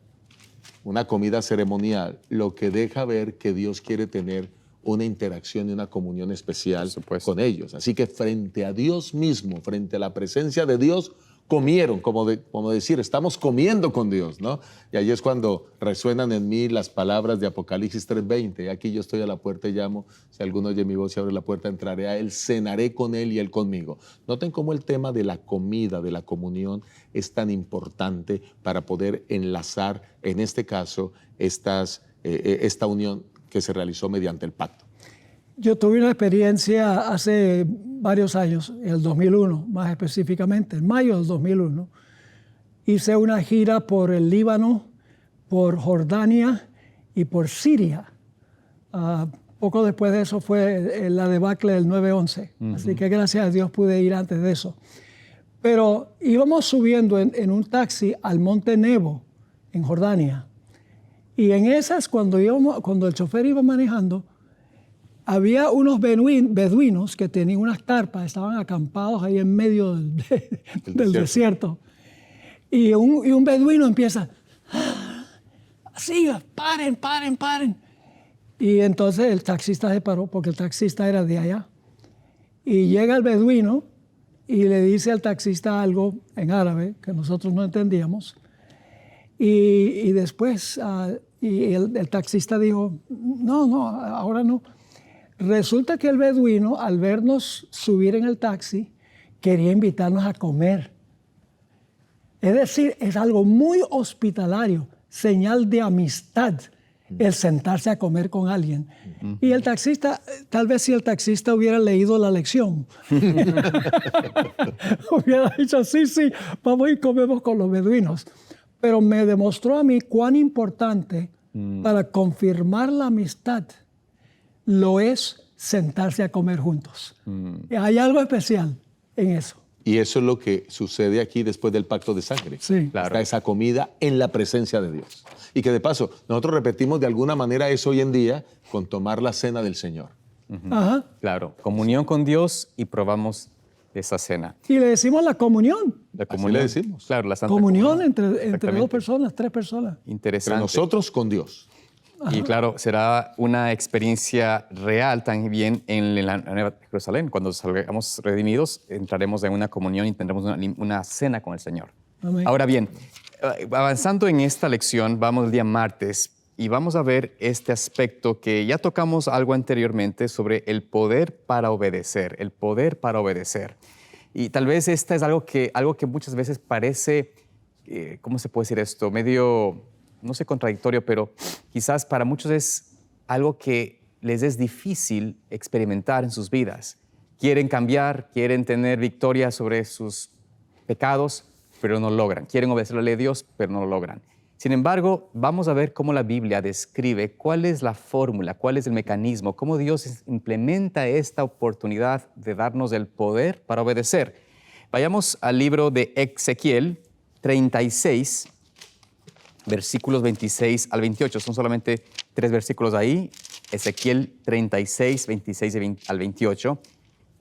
ceremonial, lo que deja ver que Dios quiere tener una interacción y una comunión especial con ellos. Así que frente a Dios mismo, frente a la presencia de Dios, comieron, como decir, estamos comiendo con Dios, ¿no? Y ahí es cuando resuenan en mí las palabras de Apocalipsis 3:20. Aquí yo estoy a la puerta y llamo, si alguno oye mi voz y abre la puerta, entraré a Él, cenaré con Él y Él conmigo. Noten cómo el tema de la comida, de la comunión, es tan importante para poder enlazar, en este caso, esta unión que se realizó mediante el pacto. Yo tuve una experiencia hace varios años, en el 2001, más específicamente, en mayo del 2001. Hice una gira por el Líbano, por Jordania y por Siria. Poco después de eso fue la debacle del 9/11. Así que gracias a Dios pude ir antes de eso. Pero íbamos subiendo en un taxi al Monte Nebo, en Jordania. Y en esas, cuando el chofer iba manejando, había unos beduinos que tenían unas carpas, estaban acampados ahí en medio del desierto. Y un beduino empieza, siga, paren. Y entonces el taxista se paró, porque el taxista era de allá. Y llega el beduino y le dice al taxista algo en árabe que nosotros no entendíamos. Y después el taxista dijo, no, ahora no. Resulta que el beduino, al vernos subir en el taxi, quería invitarnos a comer. Es decir, es algo muy hospitalario, señal de amistad, el sentarse a comer con alguien. Y el taxista, tal vez si el taxista hubiera leído la lección, hubiera dicho, sí, vamos y comemos con los beduinos. Pero me demostró a mí cuán importante para confirmar la amistad lo es sentarse a comer juntos. Hay algo especial en eso. Y eso es lo que sucede aquí después del pacto de sangre. Sí. Claro. Está esa comida en la presencia de Dios. Y que de paso, nosotros repetimos de alguna manera eso hoy en día con tomar la cena del Señor. Ajá. Claro, comunión con Dios y probamos esa cena. Y le decimos la comunión. La Así le decimos. Claro, la Santa Comunión entre Exactamente. dos personas, tres personas. Interesante. Entre nosotros con Dios. Y claro, será una experiencia real también en la Nueva Jerusalén. Cuando salgamos redimidos, entraremos en una comunión y tendremos una cena con el Señor. Amén. Ahora bien, avanzando en esta lección, vamos el día martes y vamos a ver este aspecto que ya tocamos algo anteriormente sobre el poder para obedecer, el poder para obedecer. Y tal vez esta es algo que muchas veces parece, ¿cómo se puede decir esto? Medio, no sé, contradictorio, pero quizás para muchos es algo que les es difícil experimentar en sus vidas. quieren cambiar, quieren tener victoria sobre sus pecados, pero no logran. Quieren obedecer la ley de Dios, pero no lo logran. Sin embargo, vamos a ver cómo la Biblia describe cuál es la fórmula, cuál es el mecanismo, cómo Dios implementa esta oportunidad de darnos el poder para obedecer. Vayamos al libro de Ezequiel 36, versículos 26 al 28. Son solamente 3 versículos ahí. Ezequiel 36, 26 al 28.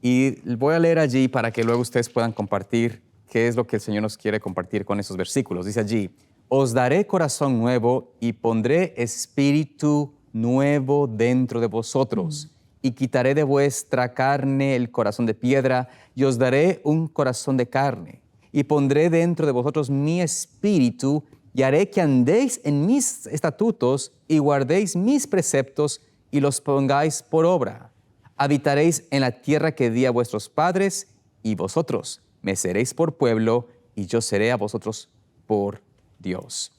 Y voy a leer allí para que luego ustedes puedan compartir qué es lo que el Señor nos quiere compartir con esos versículos. Dice allí: os daré corazón nuevo y pondré espíritu nuevo dentro de vosotros. Y quitaré de vuestra carne el corazón de piedra y os daré un corazón de carne. Y pondré dentro de vosotros mi espíritu y haré que andéis en mis estatutos y guardéis mis preceptos y los pongáis por obra. Habitaréis en la tierra que di a vuestros padres y vosotros me seréis por pueblo y yo seré a vosotros por Dios.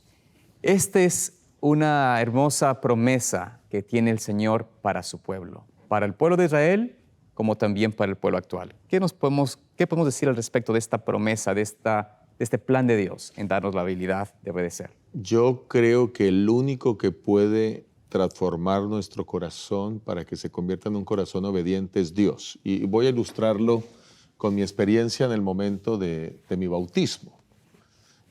Esta es una hermosa promesa que tiene el Señor para su pueblo, para el pueblo de Israel como también para el pueblo actual. ¿Qué podemos decir al respecto de esta promesa, de este plan de Dios en darnos la habilidad de obedecer? Yo creo que el único que puede transformar nuestro corazón para que se convierta en un corazón obediente es Dios. Y voy a ilustrarlo con mi experiencia en el momento de mi bautismo.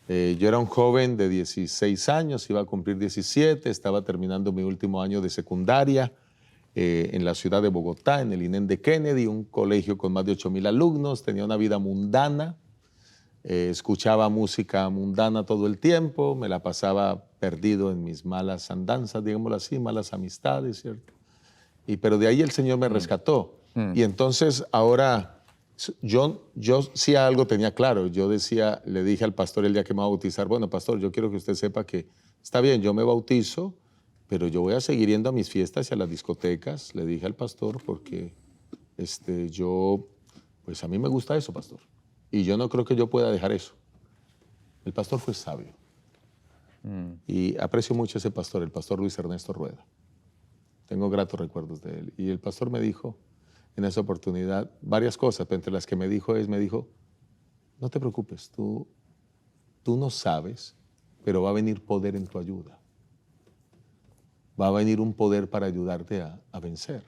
Yo era un joven de 16 años, iba a cumplir 17, estaba terminando mi último año de secundaria en la ciudad de Bogotá, en el INEM de Kennedy, un colegio con más de 8,000 alumnos, tenía una vida mundana, escuchaba música mundana todo el tiempo, me la pasaba perdido en mis malas andanzas, digámoslo así, malas amistades, ¿cierto? Pero de ahí el Señor me rescató. Y entonces ahora... Yo sí algo tenía claro. Yo le dije al pastor el día que me iba a bautizar: bueno, pastor, yo quiero que usted sepa que está bien, yo me bautizo, pero yo voy a seguir yendo a mis fiestas y a las discotecas. Le dije al pastor porque pues a mí me gusta eso, pastor. Y yo no creo que yo pueda dejar eso. El pastor fue sabio. Y aprecio mucho a ese pastor, el pastor Luis Ernesto Rueda. Tengo gratos recuerdos de él. Y el pastor me dijo en esa oportunidad varias cosas, pero entre las que me dijo, no te preocupes, tú no sabes, pero va a venir poder en tu ayuda. Va a venir un poder para ayudarte a vencer.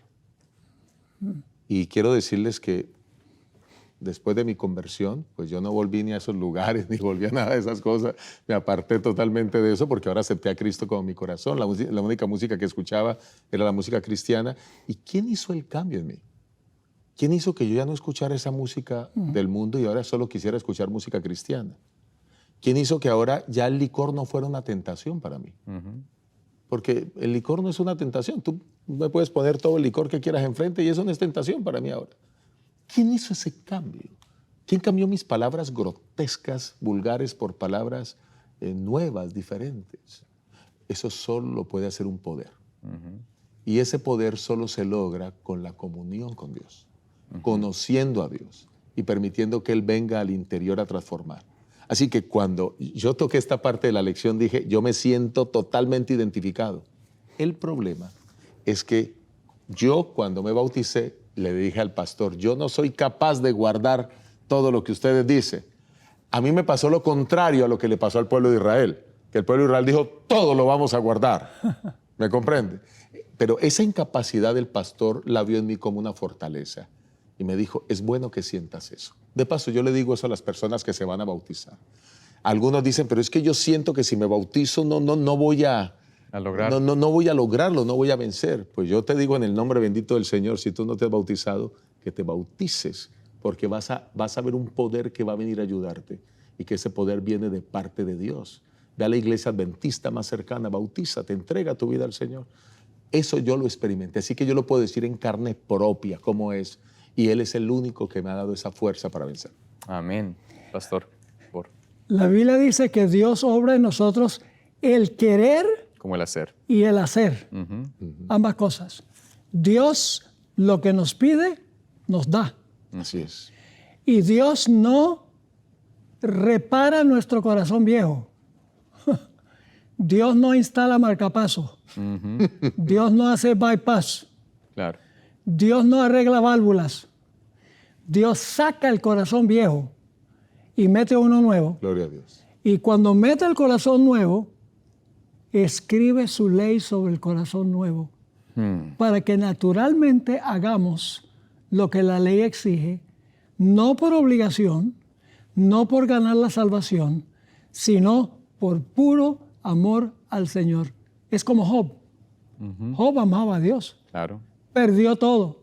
Y quiero decirles que después de mi conversión, pues yo no volví ni a esos lugares, ni volví a nada de esas cosas. Me aparté totalmente de eso porque ahora acepté a Cristo como mi corazón. La única música que escuchaba era la música cristiana. ¿Y quién hizo el cambio en mí? ¿Quién hizo que yo ya no escuchara esa música del mundo y ahora solo quisiera escuchar música cristiana? ¿Quién hizo que ahora ya el licor no fuera una tentación para mí? Porque el licor no es una tentación. Tú me puedes poner todo el licor que quieras enfrente y eso no es tentación para mí ahora. ¿Quién hizo ese cambio? ¿Quién cambió mis palabras grotescas, vulgares, por palabras nuevas, diferentes? Eso solo lo puede hacer un poder. Y ese poder solo se logra con la comunión con Dios. Conociendo a Dios y permitiendo que Él venga al interior a transformar. Así que cuando yo toqué esta parte de la lección dije, yo me siento totalmente identificado. El problema es que yo cuando me bauticé le dije al pastor, yo no soy capaz de guardar todo lo que ustedes dicen. A mí me pasó lo contrario a lo que le pasó al pueblo de Israel, que el pueblo de Israel dijo, todo lo vamos a guardar. ¿Me comprende? Pero esa incapacidad del pastor la vio en mí como una fortaleza. Y me dijo, es bueno que sientas eso. De paso, yo le digo eso a las personas que se van a bautizar. Algunos dicen, pero es que yo siento que si me bautizo no voy a lograrlo, no voy a vencer. Pues yo te digo en el nombre bendito del Señor, si tú no te has bautizado, que te bautices, porque vas a ver un poder que va a venir a ayudarte y que ese poder viene de parte de Dios. Ve a la iglesia adventista más cercana, bautízate, entrega tu vida al Señor. Eso yo lo experimenté, así que yo lo puedo decir en carne propia, cómo es. Y Él es el único que me ha dado esa fuerza para vencer. Amén. Pastor. La Biblia dice que Dios obra en nosotros el querer como el hacer. Y el hacer. Ambas cosas. Dios lo que nos pide, nos da. Así es. Y Dios no repara nuestro corazón viejo. Dios no instala marcapaso. Dios no hace bypass. Claro. Dios no arregla válvulas. Dios saca el corazón viejo y mete uno nuevo. Gloria a Dios. Y cuando mete el corazón nuevo, escribe su ley sobre el corazón nuevo, para que naturalmente hagamos lo que la ley exige, no por obligación, no por ganar la salvación, sino por puro amor al Señor. Es como Job. Job amaba a Dios. Claro. Perdió todo.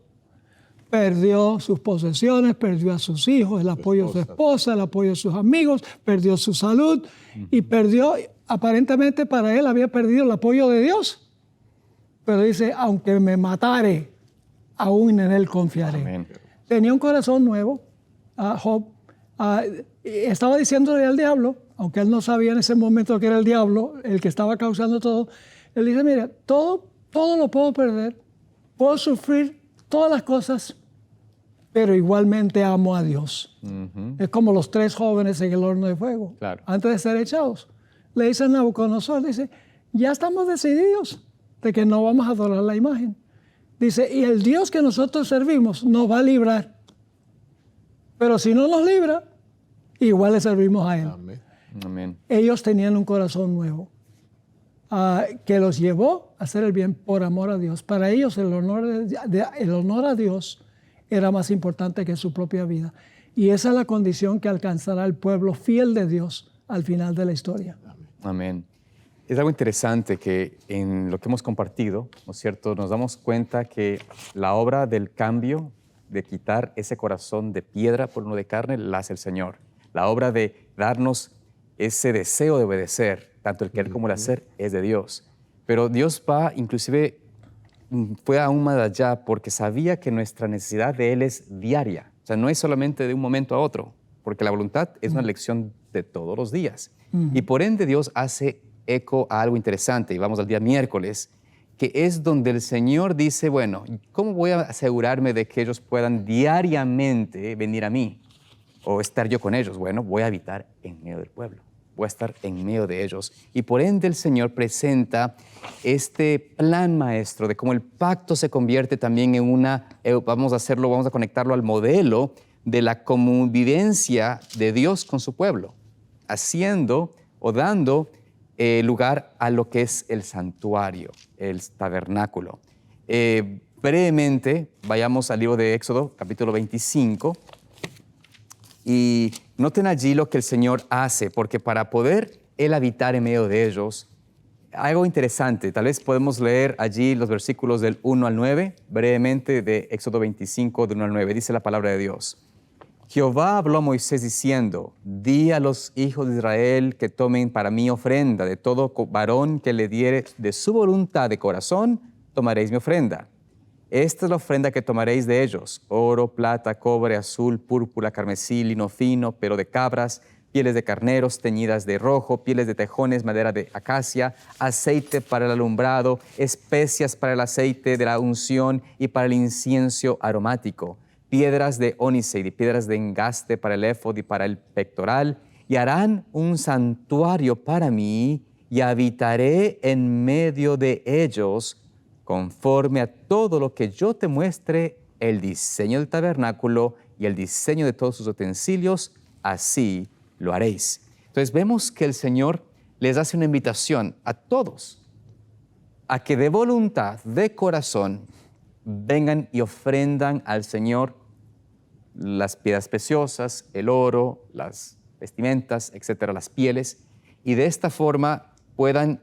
Perdió sus posesiones, perdió a sus hijos, el apoyo de su esposa, el apoyo de sus amigos, perdió su salud y perdió, aparentemente para él había perdido el apoyo de Dios. Pero dice, aunque me matare, aún en él confiaré. Amén. Tenía un corazón nuevo, Job. Estaba diciéndole al diablo, aunque él no sabía en ese momento que era el diablo el que estaba causando todo. Él dice, mira, todo lo puedo perder, puedo sufrir todas las cosas, pero igualmente amo a Dios. Es como los 3 jóvenes en el horno de fuego, Claro. antes de ser echados. Le dice a Nabucodonosor, dice, ya estamos decididos de que no vamos a adorar la imagen. Dice, y el Dios que nosotros servimos nos va a librar. Pero si no nos libra, igual le servimos a Él. Amén. Amén. Ellos tenían un corazón nuevo que los llevó a hacer el bien por amor a Dios. Para ellos el honor a Dios era más importante que su propia vida. Y esa es la condición que alcanzará el pueblo fiel de Dios al final de la historia. Amén. Es algo interesante que en lo que hemos compartido, ¿no es cierto?, nos damos cuenta que la obra del cambio, de quitar ese corazón de piedra por uno de carne, la hace el Señor. La obra de darnos ese deseo de obedecer, tanto el querer como el hacer, es de Dios. Pero Dios va, inclusive, fue aún más allá porque sabía que nuestra necesidad de Él es diaria. O sea, no es solamente de un momento a otro, porque la voluntad es una lección de todos los días. Y por ende Dios hace eco a algo interesante, y vamos al día miércoles, que es donde el Señor dice, bueno, ¿cómo voy a asegurarme de que ellos puedan diariamente venir a mí o estar yo con ellos? Bueno, voy a habitar en medio del pueblo, voy a estar en medio de ellos. Y por ende el Señor presenta este plan maestro de cómo el pacto se convierte también en vamos a conectarlo al modelo de la convivencia de Dios con su pueblo, haciendo o dando lugar a lo que es el santuario, el tabernáculo. Brevemente, vayamos al libro de Éxodo, capítulo 25, y noten allí lo que el Señor hace, porque para poder Él habitar en medio de ellos, algo interesante, tal vez podemos leer allí los versículos del 1 al 9, brevemente de Éxodo 25, del 1 al 9, dice la palabra de Dios. Jehová habló a Moisés diciendo, di a los hijos de Israel que tomen para mí ofrenda, de todo varón que le diere de su voluntad de corazón, tomaréis mi ofrenda. Esta es la ofrenda que tomaréis de ellos, oro, plata, cobre, azul, púrpura, carmesí, lino fino, pelo de cabras, pieles de carneros teñidas de rojo, pieles de tejones, madera de acacia, aceite para el alumbrado, especias para el aceite de la unción y para el incienso aromático, piedras de ónice y piedras de engaste para el éfod y para el pectoral, y harán un santuario para mí, y habitaré en medio de ellos, conforme a todo lo que yo te muestre, el diseño del tabernáculo y el diseño de todos sus utensilios, así lo haréis. Entonces vemos que el Señor les hace una invitación a todos, a que de voluntad, de corazón, vengan y ofrendan al Señor las piedras preciosas, el oro, las vestimentas, etcétera, las pieles, y de esta forma puedan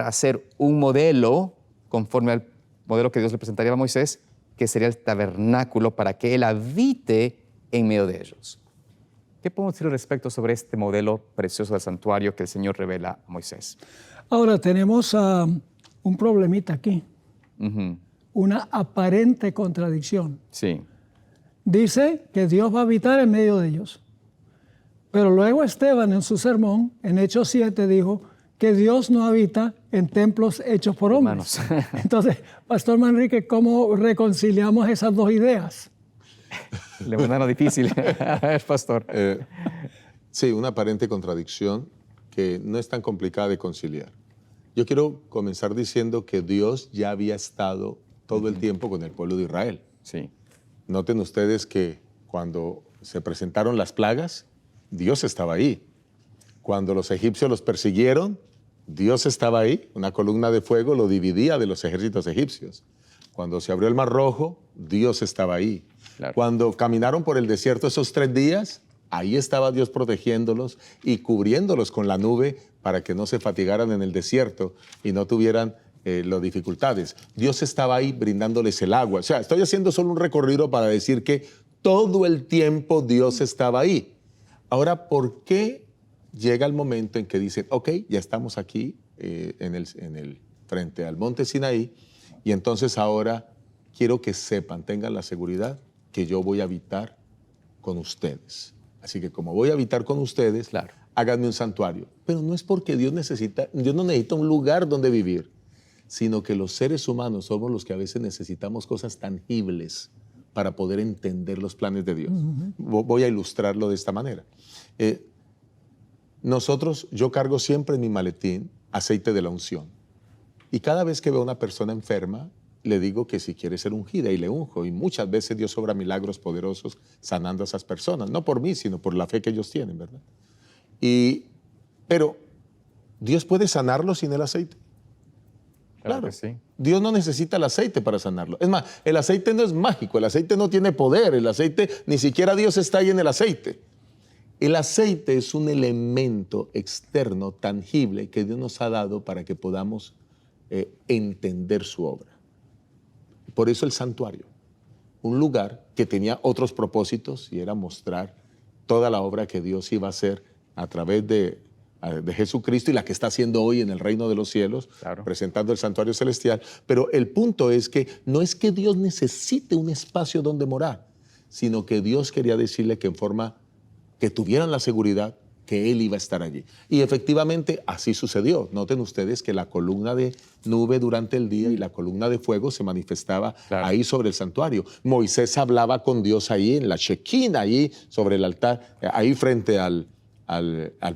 hacer un modelo conforme al modelo que Dios le presentaría a Moisés, que sería el tabernáculo para que Él habite en medio de ellos. ¿Qué podemos decir al respecto sobre este modelo precioso del santuario que el Señor revela a Moisés? Ahora tenemos un problemita aquí, una aparente contradicción. Sí. Dice que Dios va a habitar en medio de ellos. Pero luego Esteban en su sermón, en Hechos 7, dijo que Dios no habita en templos hechos por hombres. Entonces, Pastor Manrique, ¿cómo reconciliamos esas dos ideas? Le mandaron difícil. A ver, Pastor. Sí, una aparente contradicción que no es tan complicada de conciliar. Yo quiero comenzar diciendo que Dios ya había estado todo el tiempo con el pueblo de Israel. Sí. Noten ustedes que cuando se presentaron las plagas, Dios estaba ahí. Cuando los egipcios los persiguieron, Dios estaba ahí. Una columna de fuego lo dividía de los ejércitos egipcios. Cuando se abrió el Mar Rojo, Dios estaba ahí. Claro. Cuando caminaron por el desierto esos 3 días, ahí estaba Dios protegiéndolos y cubriéndolos con la nube para que no se fatigaran en el desierto y no tuvieran las dificultades. Dios estaba ahí brindándoles el agua. O sea, estoy haciendo solo un recorrido para decir que todo el tiempo Dios estaba ahí. Ahora, ¿por qué llega el momento en que dicen, ok, ya estamos aquí frente al monte Sinaí, y entonces ahora quiero que sepan, tengan la seguridad que yo voy a habitar con ustedes? Así que como voy a habitar con ustedes, claro, háganme un santuario. Pero no es porque Dios no necesita un lugar donde vivir, sino que los seres humanos somos los que a veces necesitamos cosas tangibles para poder entender los planes de Dios. Voy a ilustrarlo de esta manera. Yo cargo siempre en mi maletín aceite de la unción. Y cada vez que veo a una persona enferma, le digo que si quiere ser ungida y le unjo. Y muchas veces Dios obra milagros poderosos sanando a esas personas. No por mí, sino por la fe que ellos tienen, ¿verdad? Pero Dios puede sanarlo sin el aceite. Claro que sí. Dios no necesita el aceite para sanarlo. Es más, el aceite no es mágico, el aceite no tiene poder, el aceite, ni siquiera Dios está ahí en el aceite. El aceite es un elemento externo, tangible, que Dios nos ha dado para que podamos entender su obra. Por eso el santuario, un lugar que tenía otros propósitos y era mostrar toda la obra que Dios iba a hacer a través de Jesucristo y la que está haciendo hoy en el reino de los cielos, claro, presentando el santuario celestial. Pero el punto es que no es que Dios necesite un espacio donde morar, sino que Dios quería decirle que en forma que tuvieran la seguridad que Él iba a estar allí. Y efectivamente así sucedió. Noten ustedes que la columna de nube durante el día y la columna de fuego se manifestaba ahí sobre el santuario. Moisés hablaba con Dios ahí en la Shequina, ahí sobre el altar, ahí frente al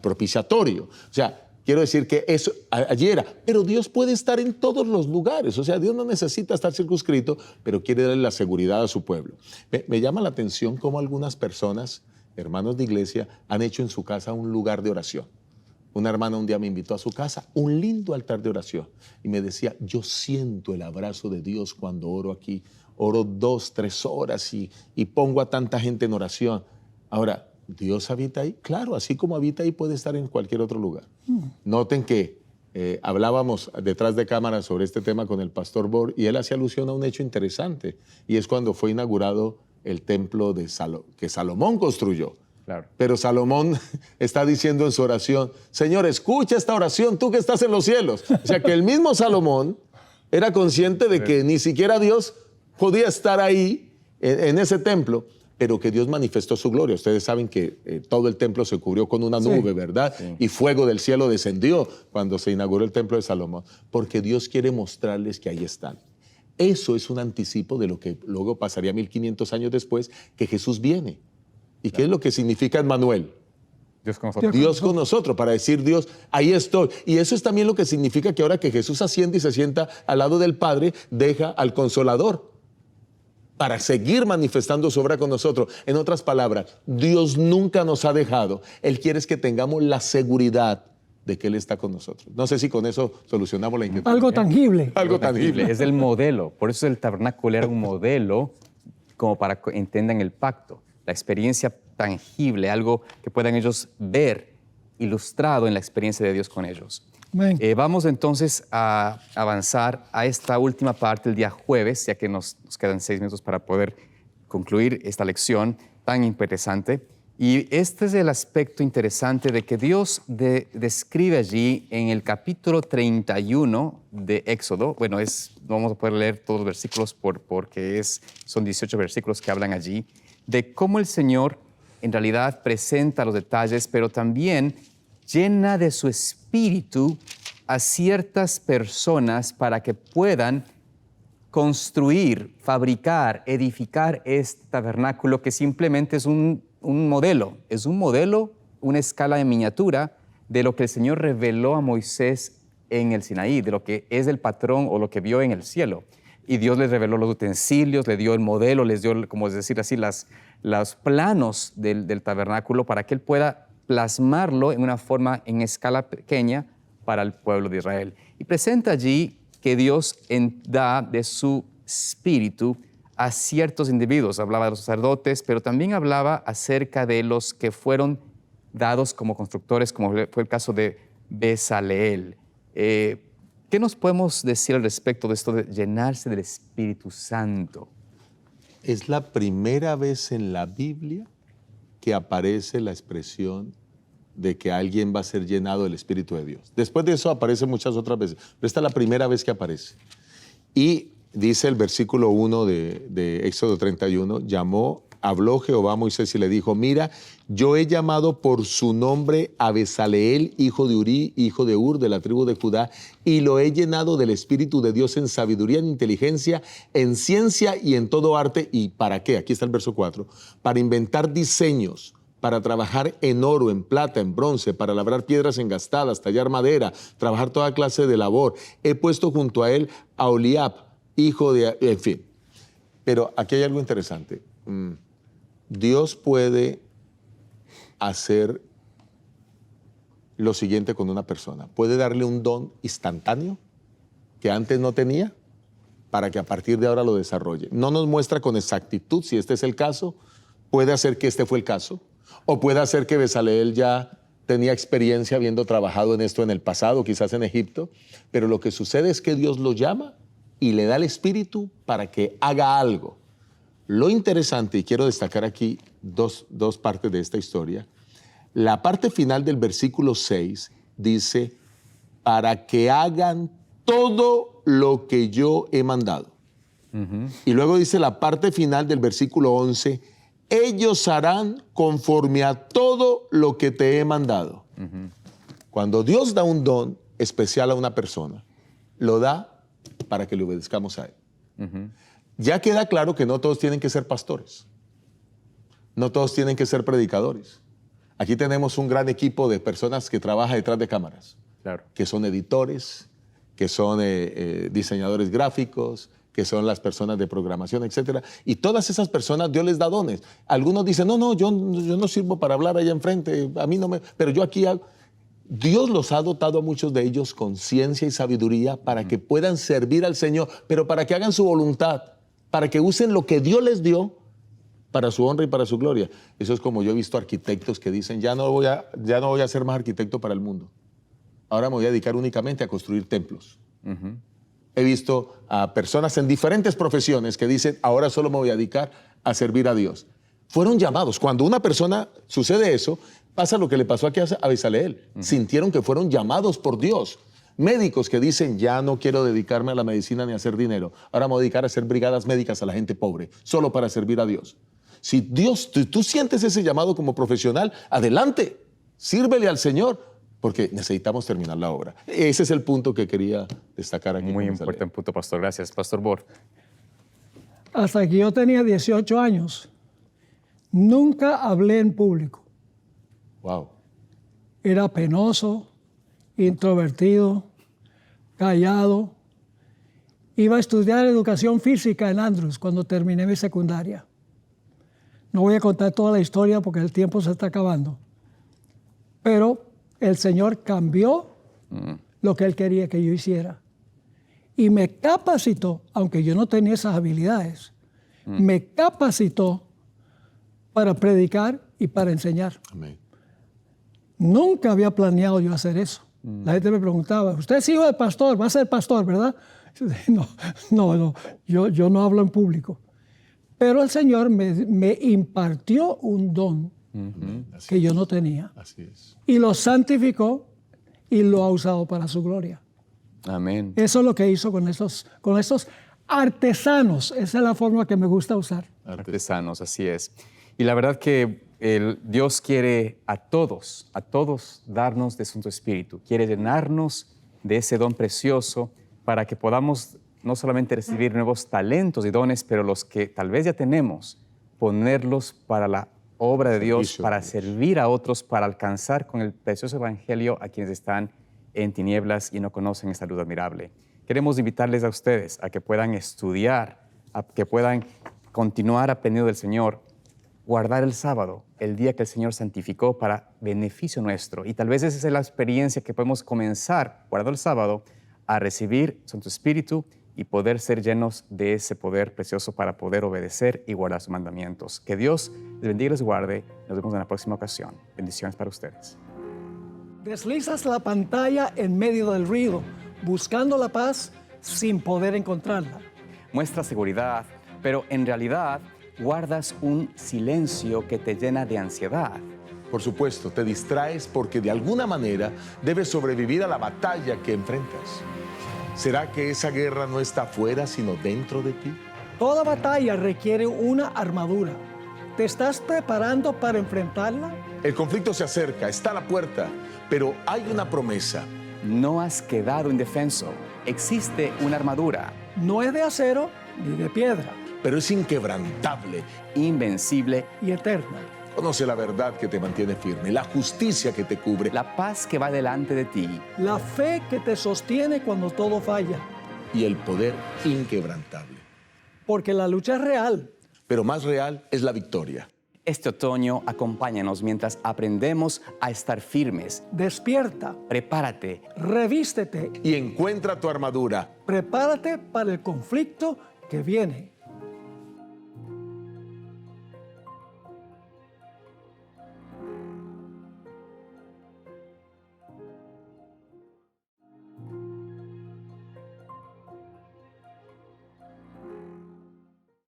propiciatorio. O sea, quiero decir que eso allí era. Pero Dios puede estar en todos los lugares. O sea, Dios no necesita estar circunscrito, pero quiere darle la seguridad a su pueblo. Me llama la atención cómo algunas personas, hermanos de iglesia, han hecho en su casa un lugar de oración. Una hermana un día me invitó a su casa, un lindo altar de oración, y me decía, yo siento el abrazo de Dios cuando oro aquí. Oro 2, 3 horas y pongo a tanta gente en oración. Ahora, ¿Dios habita ahí? Claro, así como habita ahí puede estar en cualquier otro lugar. Noten que hablábamos detrás de cámara sobre este tema con el pastor Bor y él hacía alusión a un hecho interesante, y es cuando fue inaugurado el templo que Salomón construyó. Claro. Pero Salomón está diciendo en su oración, Señor, escucha esta oración, tú que estás en los cielos. O sea que el mismo Salomón era consciente de que ni siquiera Dios podía estar ahí en ese templo, pero que Dios manifestó su gloria. Ustedes saben que todo el templo se cubrió con una nube, ¿verdad? Sí. Y fuego del cielo descendió cuando se inauguró el templo de Salomón, porque Dios quiere mostrarles que ahí están. Eso es un anticipo de lo que luego pasaría 1500 años después, que Jesús viene. ¿Y qué es lo que significa Emmanuel? Dios con nosotros. Dios con nosotros, para decir Dios, ahí estoy. Y eso es también lo que significa que ahora que Jesús asciende y se sienta al lado del Padre, deja al Consolador para seguir manifestando su obra con nosotros. En otras palabras, Dios nunca nos ha dejado. Él quiere es que tengamos la seguridad de que Él está con nosotros. No sé si con eso solucionamos la inquietud. Algo tangible. Algo tangible. Es el modelo. Por eso el tabernáculo era un modelo como para que entiendan el pacto. La experiencia tangible, algo que puedan ellos ver ilustrado en la experiencia de Dios con ellos. Vamos entonces a avanzar a esta última parte el día jueves, ya que nos quedan 6 minutos para poder concluir esta lección tan interesante. Y este es el aspecto interesante de que Dios describe allí en el capítulo 31 de Éxodo. Bueno, no vamos a poder leer todos los versículos porque son 18 versículos que hablan allí, de cómo el Señor en realidad presenta los detalles, pero también llena de su espíritu a ciertas personas para que puedan construir, fabricar, edificar este tabernáculo que simplemente es un modelo, una escala de miniatura de lo que el Señor reveló a Moisés en el Sinaí, de lo que es el patrón o lo que vio en el cielo. y Dios les reveló los utensilios, le dio el modelo, les dio, como decir así, los planos del tabernáculo para que él pueda plasmarlo en una forma en escala pequeña para el pueblo de Israel. Y presenta allí que Dios da de su espíritu a ciertos individuos. Hablaba de los sacerdotes, pero también hablaba acerca de los que fueron dados como constructores, como fue el caso de Bezaleel. ¿Qué nos podemos decir al respecto de esto de llenarse del Espíritu Santo? Es la primera vez en la Biblia que aparece la expresión de que alguien va a ser llenado del Espíritu de Dios. Después de eso aparece muchas otras veces, pero esta es la primera vez que aparece. Y dice el versículo 1 de Éxodo 31, habló Jehová a Moisés y le dijo, mira, yo he llamado por su nombre a Bezaleel, hijo de Uri, hijo de Ur, de la tribu de Judá, y lo he llenado del Espíritu de Dios en sabiduría, en inteligencia, en ciencia y en todo arte. ¿Y para qué? Aquí está el verso 4. Para inventar diseños, para trabajar en oro, en plata, en bronce, para labrar piedras engastadas, tallar madera, trabajar toda clase de labor. He puesto junto a él a Oliab, hijo de... En fin. Pero aquí hay algo interesante. Dios puede hacer lo siguiente con una persona. Puede darle un don instantáneo que antes no tenía para que a partir de ahora lo desarrolle. No nos muestra con exactitud si este es el caso. Puede hacer que este fue el caso. O puede hacer que Bezaleel ya tenía experiencia habiendo trabajado en esto en el pasado, quizás en Egipto. Pero lo que sucede es que Dios lo llama y le da el Espíritu para que haga algo. Lo interesante, y quiero destacar aquí dos partes de esta historia, la parte final del versículo 6 dice, para que hagan todo lo que yo he mandado. Y luego dice la parte final del versículo 11, ellos harán conforme a todo lo que te he mandado. Cuando Dios da un don especial a una persona, lo da para que le obedezcamos a Él. Ya queda claro que no todos tienen que ser pastores. No todos tienen que ser predicadores. Aquí tenemos un gran equipo de personas que trabajan detrás de cámaras. Claro. Que son editores, que son diseñadores gráficos, que son las personas de programación, etcétera. Y todas esas personas Dios les da dones. Algunos dicen, no, yo no sirvo para hablar allá enfrente, a mí no me... Pero yo aquí hago... Dios los ha dotado a muchos de ellos con ciencia y sabiduría para que puedan servir al Señor, pero para que hagan su voluntad, para que usen lo que Dios les dio para su honra y para su gloria. Eso es como yo he visto arquitectos que dicen, ya no voy a ser más arquitecto para el mundo. Ahora me voy a dedicar únicamente a construir templos. He visto a personas en diferentes profesiones que dicen, ahora solo me voy a dedicar a servir a Dios. Fueron llamados. Cuando una persona sucede eso, pasa lo que le pasó aquí a Bezaleel. Sintieron que fueron llamados por Dios. Médicos que dicen, ya no quiero dedicarme a la medicina ni a hacer dinero. Ahora me voy a dedicar a hacer brigadas médicas a la gente pobre, solo para servir a Dios. Si tú sientes ese llamado como profesional, adelante, sírvele al Señor, porque necesitamos terminar la obra. Ese es el punto que quería destacar aquí. Muy importante punto, pastor. Gracias, Pastor Bor. Hasta que yo tenía 18 años, nunca hablé en público. Wow. Era penoso, introvertido, callado. Iba a estudiar educación física en Andrews cuando terminé mi secundaria. No voy a contar toda la historia porque el tiempo se está acabando. Pero el Señor cambió lo que Él quería que yo hiciera. Y me capacitó, aunque yo no tenía esas habilidades, me capacitó para predicar y para enseñar. Amén. Nunca había planeado yo hacer eso. La gente me preguntaba, usted es hijo de pastor, va a ser pastor, ¿verdad? No, yo no hablo en público. Pero el Señor me impartió un don que yo no tenía. Así es. Y lo santificó y lo ha usado para su gloria. Amén. Eso es lo que hizo con estos artesanos. Esa es la forma que me gusta usar. Artesanos, así es. Y la verdad que Dios quiere a todos darnos de su Espíritu. Quiere llenarnos de ese don precioso para que podamos no solamente recibir nuevos talentos y dones, pero los que tal vez ya tenemos, ponerlos para la obra de Dios, para servir a otros, para alcanzar con el precioso evangelio a quienes están en tinieblas y no conocen esta luz admirable. queremos invitarles a ustedes a que puedan estudiar, a que puedan continuar aprendiendo del Señor, guardar el sábado, el día que el Señor santificó para beneficio nuestro. Y tal vez esa es la experiencia que podemos comenzar, guardando el sábado, a recibir Santo Espíritu y poder ser llenos de ese poder precioso para poder obedecer y guardar sus mandamientos. Que Dios les bendiga y les guarde. Nos vemos en la próxima ocasión. Bendiciones para ustedes. Deslizas la pantalla en medio del ruido, buscando la paz sin poder encontrarla. Muestra seguridad, pero en realidad guardas un silencio que te llena de ansiedad. Por supuesto, te distraes porque de alguna manera debes sobrevivir a la batalla que enfrentas. ¿Será que esa guerra no está afuera, sino dentro de ti? Toda batalla requiere una armadura. ¿Te estás preparando para enfrentarla? El conflicto se acerca, está a la puerta, pero hay una promesa. No has quedado indefenso. Existe una armadura No es de acero ni de piedra, Pero es inquebrantable. invencible, y eterna. Conoce la verdad que te mantiene firme, la justicia que te cubre la paz que va delante de ti, La fe que te sostiene cuando todo falla. y el poder inquebrantable. Porque la lucha es real. Pero más real es la victoria. Este otoño, acompáñanos mientras aprendemos a estar firmes. Despierta, Prepárate. revístete, Y encuentra tu armadura. prepárate para el conflicto que viene.